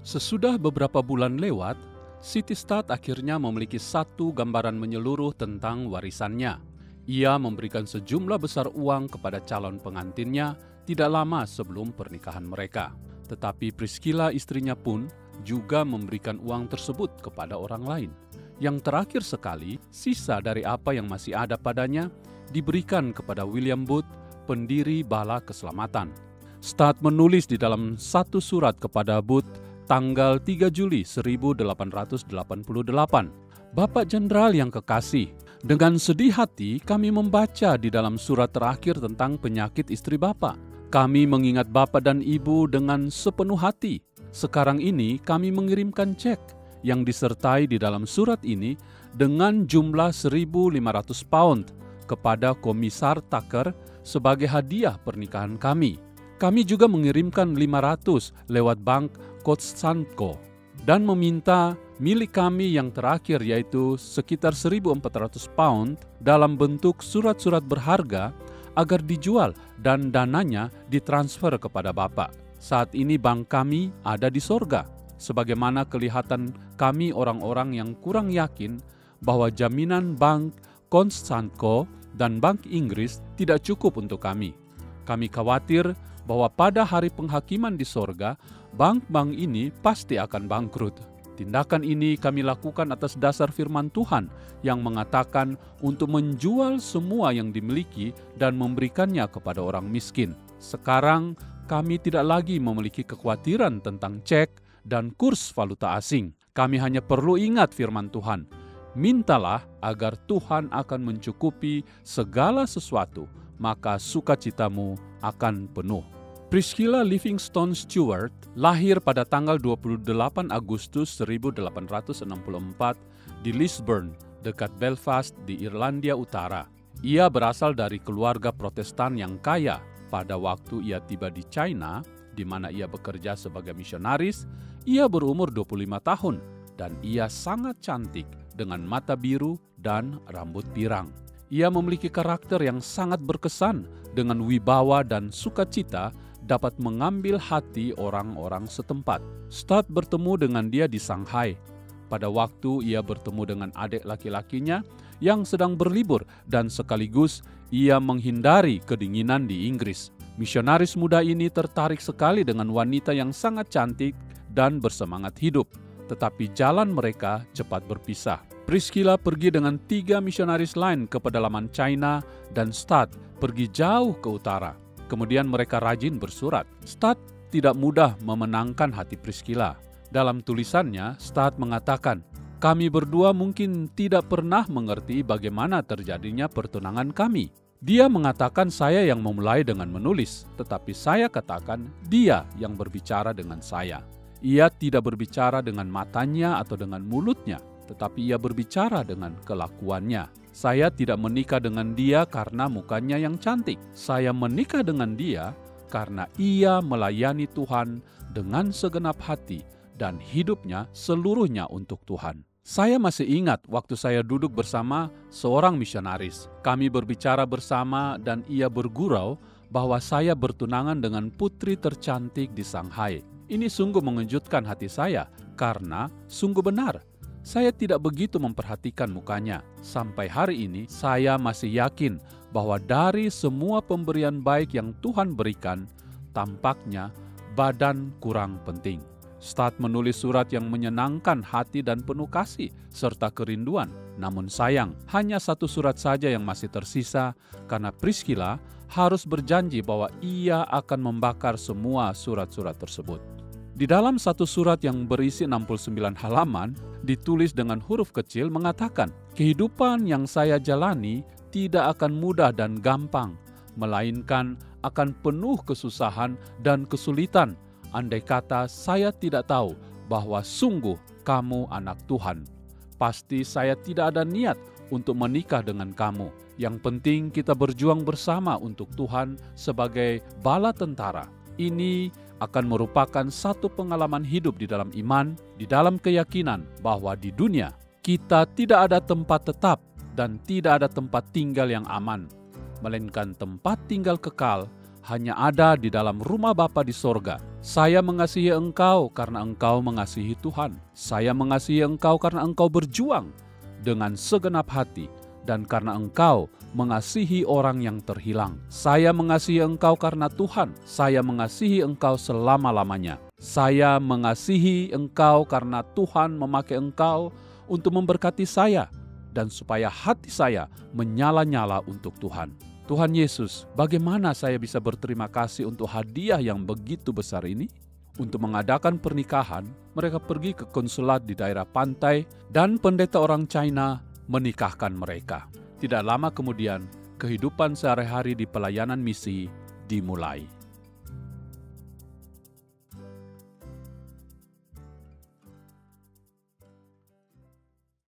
Sesudah beberapa bulan lewat, Sitistad akhirnya memiliki satu gambaran menyeluruh tentang warisannya. Ia memberikan sejumlah besar uang kepada calon pengantinnya tidak lama sebelum pernikahan mereka. Tetapi Priscilla istrinya pun juga memberikan uang tersebut kepada orang lain. Yang terakhir sekali, sisa dari apa yang masih ada padanya diberikan kepada William Booth, pendiri Bala Keselamatan. Studd menulis di dalam satu surat kepada Booth tanggal 3 Juli 1888, "Bapak Jenderal yang kekasih, dengan sedih hati kami membaca di dalam surat terakhir tentang penyakit istri Bapak. Kami mengingat Bapak dan Ibu dengan sepenuh hati. Sekarang ini kami mengirimkan cek yang disertai di dalam surat ini dengan jumlah 1.500 pound kepada Komisar Tucker sebagai hadiah pernikahan kami. Kami juga mengirimkan 500 lewat Bank Kostsanko dan meminta milik kami yang terakhir yaitu sekitar 1.400 pound dalam bentuk surat-surat berharga agar dijual dan dananya ditransfer kepada Bapak. Saat ini bank kami ada di sorga, sebagaimana kelihatan kami orang-orang yang kurang yakin bahwa jaminan Bank Kostsanko dan Bank Inggris tidak cukup untuk kami. Kami khawatir bahwa pada hari penghakiman di sorga, bank-bank ini pasti akan bangkrut. Tindakan ini kami lakukan atas dasar firman Tuhan yang mengatakan untuk menjual semua yang dimiliki dan memberikannya kepada orang miskin. Sekarang kami tidak lagi memiliki kekhawatiran tentang cek dan kurs valuta asing. Kami hanya perlu ingat firman Tuhan. Mintalah agar Tuhan akan mencukupi segala sesuatu, maka sukacitamu akan penuh." Priscilla Livingstone Stewart lahir pada tanggal 28 Agustus 1864 di Lisburn, dekat Belfast di Irlandia Utara. Ia berasal dari keluarga Protestan yang kaya. Pada waktu ia tiba di China, di mana ia bekerja sebagai misionaris, ia berumur 25 tahun dan ia sangat cantik dengan mata biru dan rambut pirang. Ia memiliki karakter yang sangat berkesan dengan wibawa dan sukacita dapat mengambil hati orang-orang setempat. Studd bertemu dengan dia di Shanghai. Pada waktu ia bertemu dengan adik laki-lakinya yang sedang berlibur dan sekaligus ia menghindari kedinginan di Inggris. Misionaris muda ini tertarik sekali dengan wanita yang sangat cantik dan bersemangat hidup. Tetapi jalan mereka cepat berpisah. Priscilla pergi dengan 3 misionaris lain ke pedalaman China dan Studd pergi jauh ke utara. Kemudian mereka rajin bersurat. Studd tidak mudah memenangkan hati Priscilla. Dalam tulisannya, Studd mengatakan, "Kami berdua mungkin tidak pernah mengerti bagaimana terjadinya pertunangan kami. Dia mengatakan saya yang memulai dengan menulis, tetapi saya katakan dia yang berbicara dengan saya. Ia tidak berbicara dengan matanya atau dengan mulutnya, tetapi ia berbicara dengan kelakuannya. Saya tidak menikah dengan dia karena mukanya yang cantik. Saya menikah dengan dia karena ia melayani Tuhan dengan segenap hati dan hidupnya seluruhnya untuk Tuhan." Saya masih ingat waktu saya duduk bersama seorang misionaris. Kami berbicara bersama dan ia bergurau bahwa saya bertunangan dengan putri tercantik di Shanghai. Ini sungguh mengejutkan hati saya karena sungguh benar. Saya tidak begitu memperhatikan mukanya. Sampai hari ini, saya masih yakin bahwa dari semua pemberian baik yang Tuhan berikan, tampaknya badan kurang penting. Studd menulis surat yang menyenangkan hati dan penuh kasih serta kerinduan. Namun sayang, hanya satu surat saja yang masih tersisa karena Priscilla harus berjanji bahwa ia akan membakar semua surat-surat tersebut. Di dalam satu surat yang berisi 69 halaman, ditulis dengan huruf kecil mengatakan, "Kehidupan yang saya jalani tidak akan mudah dan gampang, melainkan akan penuh kesusahan dan kesulitan, andai kata saya tidak tahu bahwa sungguh kamu anak Tuhan. Pasti saya tidak ada niat untuk menikah dengan kamu. Yang penting kita berjuang bersama untuk Tuhan sebagai bala tentara. Ini akan merupakan satu pengalaman hidup di dalam iman, di dalam keyakinan bahwa di dunia kita tidak ada tempat tetap dan tidak ada tempat tinggal yang aman, melainkan tempat tinggal kekal hanya ada di dalam rumah Bapa di sorga, Saya mengasihi engkau karena engkau mengasihi Tuhan. Saya mengasihi engkau karena engkau berjuang dengan segenap hati dan karena engkau mengasihi orang yang terhilang. Saya mengasihi engkau karena Tuhan. Saya mengasihi engkau selama-lamanya. Saya mengasihi engkau karena Tuhan memakai engkau untuk memberkati saya dan supaya hati saya menyala-nyala untuk Tuhan. Tuhan Yesus, bagaimana saya bisa berterima kasih untuk hadiah yang begitu besar ini? Untuk mengadakan pernikahan, mereka pergi ke konsulat di daerah pantai dan pendeta orang China menikahkan mereka. Tidak lama kemudian, kehidupan sehari-hari di pelayanan misi dimulai.